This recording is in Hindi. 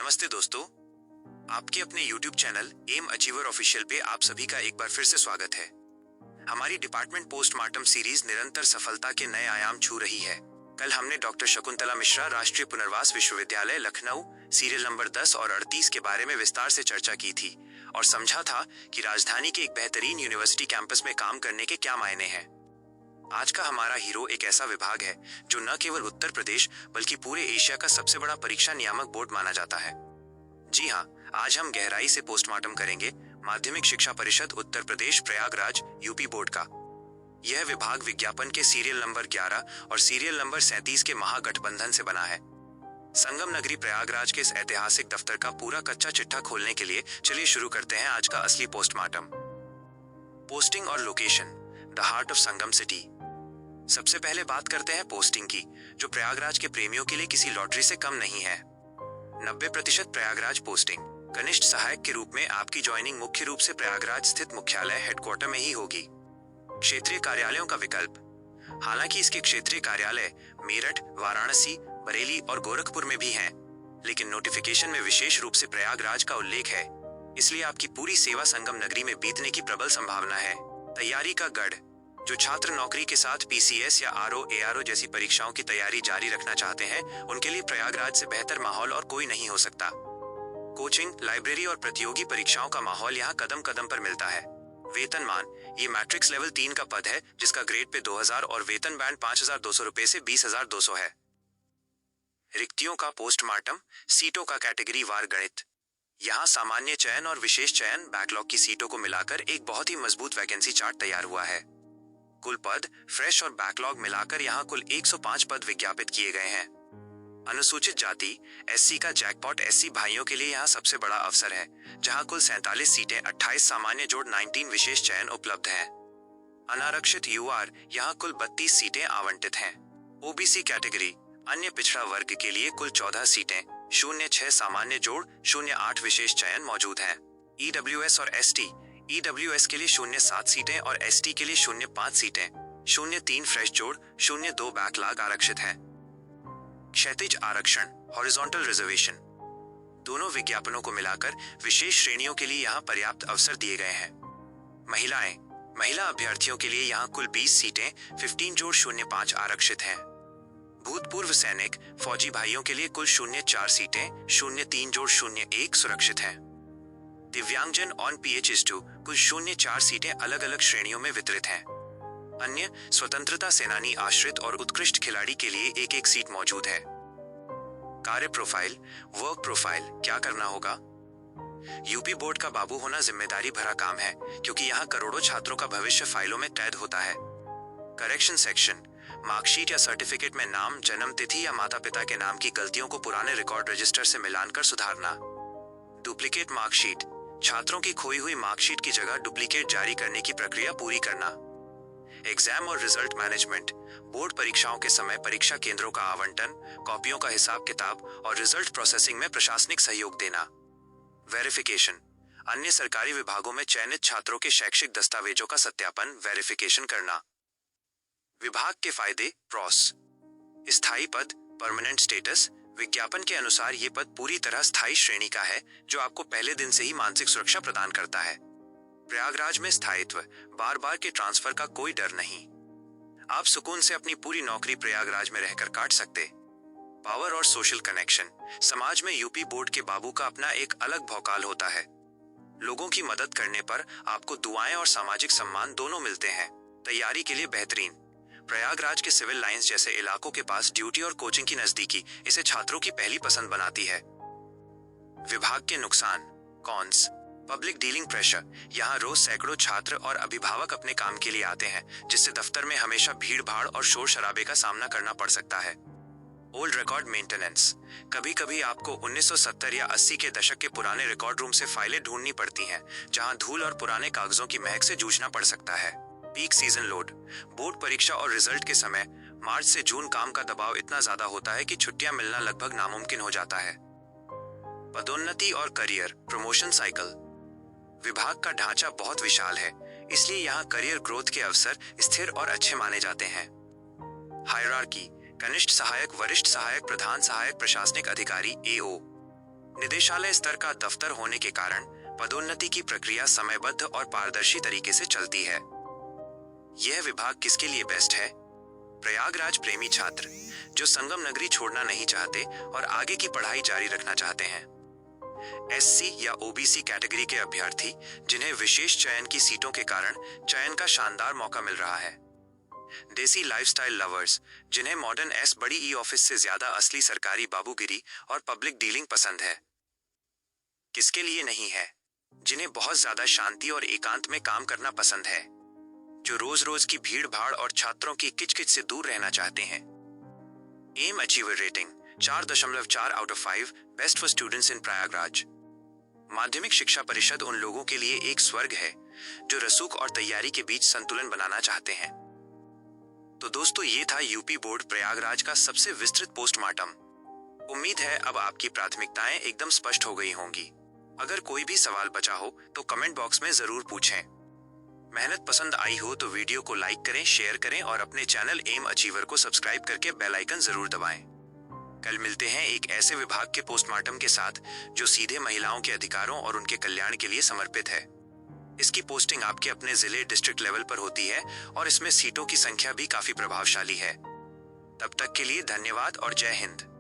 नमस्ते दोस्तों, आपके अपने YouTube channel M achiever official पे आप सभी का एक बार फिर से स्वागत है। हमारी डिपार्टमेंट पोस्टमार्टम सीरीज निरंतर सफलता के नए आयाम छू रही है। कल हमने डॉक्टर शकुंतला मिश्रा राष्ट्रीय पुनर्वास विश्वविद्यालय लखनऊ सीरियल नंबर 10 और 38 के बारे में विस्तार से चर्चा की थी और समझा था कि राजधानी के एक बेहतरीन यूनिवर्सिटी कैंपस में काम करने के क्या मायने हैं। आज का हमारा हीरो एक ऐसा विभाग है जो न केवल उत्तर प्रदेश बल्कि पूरे एशिया का सबसे बड़ा परीक्षा नियामक बोर्ड माना जाता है। जी हाँ, आज हम गहराई से पोस्टमार्टम करेंगे माध्यमिक शिक्षा परिषद उत्तर प्रदेश प्रयागराज यूपी बोर्ड का। यह विभाग विज्ञापन के सीरियल नंबर 11 और सीरियल नंबर 37 के महागठबंधन से बना है। संगम नगरी प्रयागराज के इस ऐतिहासिक दफ्तर का पूरा कच्चा चिट्ठा खोलने के लिए चलिए शुरू करते हैं आज का असली पोस्टमार्टम। पोस्टिंग और location, the heart of Sangam city. सबसे पहले बात करते हैं पोस्टिंग की, जो प्रयागराज के प्रेमियों के लिए किसी लॉटरी से कम नहीं है। 90% प्रयागराज पोस्टिंग। कनिष्ठ सहायक के रूप में आपकी ज्वाइनिंग मुख्य रूप से प्रयागराज स्थित मुख्यालय हेडक्वार्टर में ही होगी। क्षेत्रीय कार्यालयों का विकल्प, हालांकि इसके क्षेत्रीय कार्यालय मेरठ, वाराणसी, बरेली और गोरखपुर में भी हैं, लेकिन नोटिफिकेशन में विशेष रूप से प्रयागराज का उल्लेख है, इसलिए आपकी पूरी सेवा संगम नगरी में बीतने की प्रबल संभावना है। तैयारी का गढ़, जो छात्र नौकरी के साथ पीसीएस या आरओ एआरओ जैसी परीक्षाओं की तैयारी जारी रखना चाहते हैं, उनके लिए प्रयागराज से बेहतर माहौल और कोई नहीं हो सकता। कोचिंग, लाइब्रेरी और प्रतियोगी परीक्षाओं का माहौल यहाँ कदम कदम पर मिलता है। वेतनमान, ये मैट्रिक्स लेवल 3 का पद है जिसका ग्रेड पे 2000 और वेतन बैंड 5200 रुपए से 20200 है। रिक्तियों का पोस्टमार्टम, सीटों का कैटेगरी वार गणित। यहाँ सामान्य चयन और विशेष चयन बैकलॉग की सीटों को मिलाकर एक बहुत ही मजबूत वैकेंसी चार्ट तैयार हुआ है। कुल पद, फ्रेश और बैकलॉग मिलाकर यहाँ कुल 105 पद विज्ञापित किए गए हैं। अनुसूचित जाति एससी का जैकपॉट एससी भाइयों के लिए यहाँ सबसे बड़ा अवसर है, जहाँ कुल 47 सीटें 28 सामान्य जोड़ 19 विशेष चयन उपलब्ध हैं। अनारक्षित यूआर, यहाँ कुल 32 सीटें आवंटित हैं। ओबीसी कैटेगरी, अन्य पिछड़ा वर्ग के लिए कुल 14 सीटें 06 सामान्य जोड़ 08 विशेष चयन मौजूद हैं। ईडब्ल्यूएस और एसटी, ईडब्ल्यूएस के लिए 07 सीटें और एसटी के लिए 05 सीटें 03 फ्रेश जोड़ 02 बैकलॉग आरक्षित हैं। क्षैतिज आरक्षण, हॉरिजॉन्टल रिजर्वेशन, दोनों विज्ञापनों को मिलाकर विशेष श्रेणियों के लिए यहाँ पर्याप्त अवसर दिए गए हैं। महिलाएं, महिला अभ्यर्थियों के लिए यहाँ कुल 20 सीटें 15 जोड़ 05 आरक्षित हैं। भूतपूर्व सैनिक, फौजी भाइयों के लिए कुल 04 सीटें 03 जोड़ 01 सुरक्षित हैं। दिव्यांगजन ऑन PHS2 कुल 04 सीटें अलग अलग श्रेणियों में वितरित हैं। अन्य स्वतंत्रता सेनानी आश्रित और उत्कृष्ट खिलाड़ी के लिए एक एक सीट मौजूद है। कार्य प्रोफाइल, वर्क प्रोफाइल, क्या करना होगा? यूपी बोर्ड का बाबू होना जिम्मेदारी भरा काम है, क्योंकि यहाँ करोड़ों छात्रों का भविष्य फाइलों में कैद होता है। करेक्शन सेक्शन, मार्कशीट या सर्टिफिकेट में नाम, जन्म तिथि या माता पिता के नाम की गलतियों को पुराने रिकॉर्ड रजिस्टर से मिलान कर सुधारना। डुप्लीकेट मार्कशीट, छात्रों की खोई हुई मार्कशीट की जगह डुप्लीकेट जारी करने की प्रक्रिया पूरी करना। एग्जाम और रिजल्ट मैनेजमेंट, बोर्ड परीक्षाओं के समय परीक्षा केंद्रों का आवंटन, कॉपियों का हिसाब किताब और रिजल्ट प्रोसेसिंग में प्रशासनिक सहयोग देना। वेरिफिकेशन, अन्य सरकारी विभागों में चयनित छात्रों के शैक्षिक दस्तावेजों का सत्यापन, वेरिफिकेशन करना। विभाग के फायदे, प्रॉस, स्थायी पद, परमानेंट स्टेटस। विज्ञापन के अनुसार ये पद पूरी तरह स्थायी श्रेणी का है, जो आपको पहले दिन से ही मानसिक सुरक्षा प्रदान करता है। प्रयागराज में स्थायित्व, बार बार के ट्रांसफर का कोई डर नहीं। आप सुकून से अपनी पूरी नौकरी प्रयागराज में रहकर काट सकते। पावर और सोशल कनेक्शन, समाज में यूपी बोर्ड के बाबू का अपना एक अलग भौकाल होता है। लोगों की मदद करने पर आपको दुआएं और सामाजिक सम्मान दोनों मिलते हैं। तैयारी के लिए बेहतरीन, प्रयागराज के सिविल लाइंस जैसे इलाकों के पास ड्यूटी और कोचिंग की नजदीकी इसे छात्रों की पहली पसंद बनाती है। विभाग के नुकसान, कॉन्स, पब्लिक डीलिंग प्रेशर, यहाँ रोज सैकड़ों छात्र और अभिभावक अपने काम के लिए आते हैं, जिससे दफ्तर में हमेशा भीड़ भाड़ और शोर शराबे का सामना करना पड़ सकता है। ओल्ड रिकॉर्ड मेंटेनेंस, कभी कभी आपको 1970 या 80 के दशक के पुराने रिकॉर्ड रूम से फाइलें ढूंढनी पड़ती हैं, जहां धूल और पुराने कागजों की महक से जूझना पड़ सकता है। पीक सीजन लोड, बोर्ड परीक्षा और रिजल्ट के समय मार्च से जून काम का दबाव इतना ज्यादा होता है कि छुट्टियां मिलना लगभग नामुमकिन हो जाता है। पदोन्नति और करियर, प्रमोशन साइकिल, विभाग का ढांचा बहुत विशाल है, इसलिए यहाँ करियर ग्रोथ के अवसर स्थिर और अच्छे माने जाते हैं। हायरार्की, कनिष्ठ सहायक, वरिष्ठ सहायक, प्रधान सहायक, प्रशासनिक अधिकारी AO, निदेशालय स्तर का दफ्तर होने के कारण पदोन्नति की प्रक्रिया समयबद्ध और पारदर्शी तरीके से चलती है। यह विभाग किसके लिए बेस्ट है? प्रयागराज प्रेमी छात्र जो संगम नगरी छोड़ना नहीं चाहते और आगे की पढ़ाई जारी रखना चाहते हैं। एससी या ओबीसी कैटेगरी के अभ्यर्थी जिन्हें विशेष चयन की सीटों के कारण चयन का शानदार मौका मिल रहा है। देसी लाइफस्टाइल लवर्स जिन्हें मॉडर्न एस बड़ी ई ऑफिस से ज्यादा असली सरकारी बाबूगिरी और पब्लिक डीलिंग पसंद है। किसके लिए नहीं है? जिन्हें बहुत ज्यादा शांति और एकांत में काम करना पसंद है, जो रोज रोज की भीड़ भाड़ और छात्रों की किचकिच से दूर रहना चाहते हैं। M achiever rating 4.4 out of 5 best for students in Prayagraj. माध्यमिक शिक्षा परिषद उन लोगों के लिए एक स्वर्ग है जो रसूख और तैयारी के बीच संतुलन बनाना चाहते हैं। तो दोस्तों, ये था यूपी बोर्ड प्रयागराज का सबसे विस्तृत पोस्टमार्टम। उम्मीद है अब आपकी प्राथमिकताएं एकदम स्पष्ट हो गई होंगी। अगर कोई भी सवाल बचा हो तो कमेंट बॉक्स में जरूर पूछें। मेहनत पसंद आई हो तो वीडियो को लाइक करें, शेयर करें और अपने चैनल एम अचीवर को सब्सक्राइब करके बेल आइकन जरूर दबाएं। कल मिलते हैं एक ऐसे विभाग के पोस्टमार्टम के साथ जो सीधे महिलाओं के अधिकारों और उनके कल्याण के लिए समर्पित है। इसकी पोस्टिंग आपके अपने जिले डिस्ट्रिक्ट लेवल पर होती है और इसमें सीटों की संख्या भी काफी प्रभावशाली है। तब तक के लिए धन्यवाद और जय हिंद।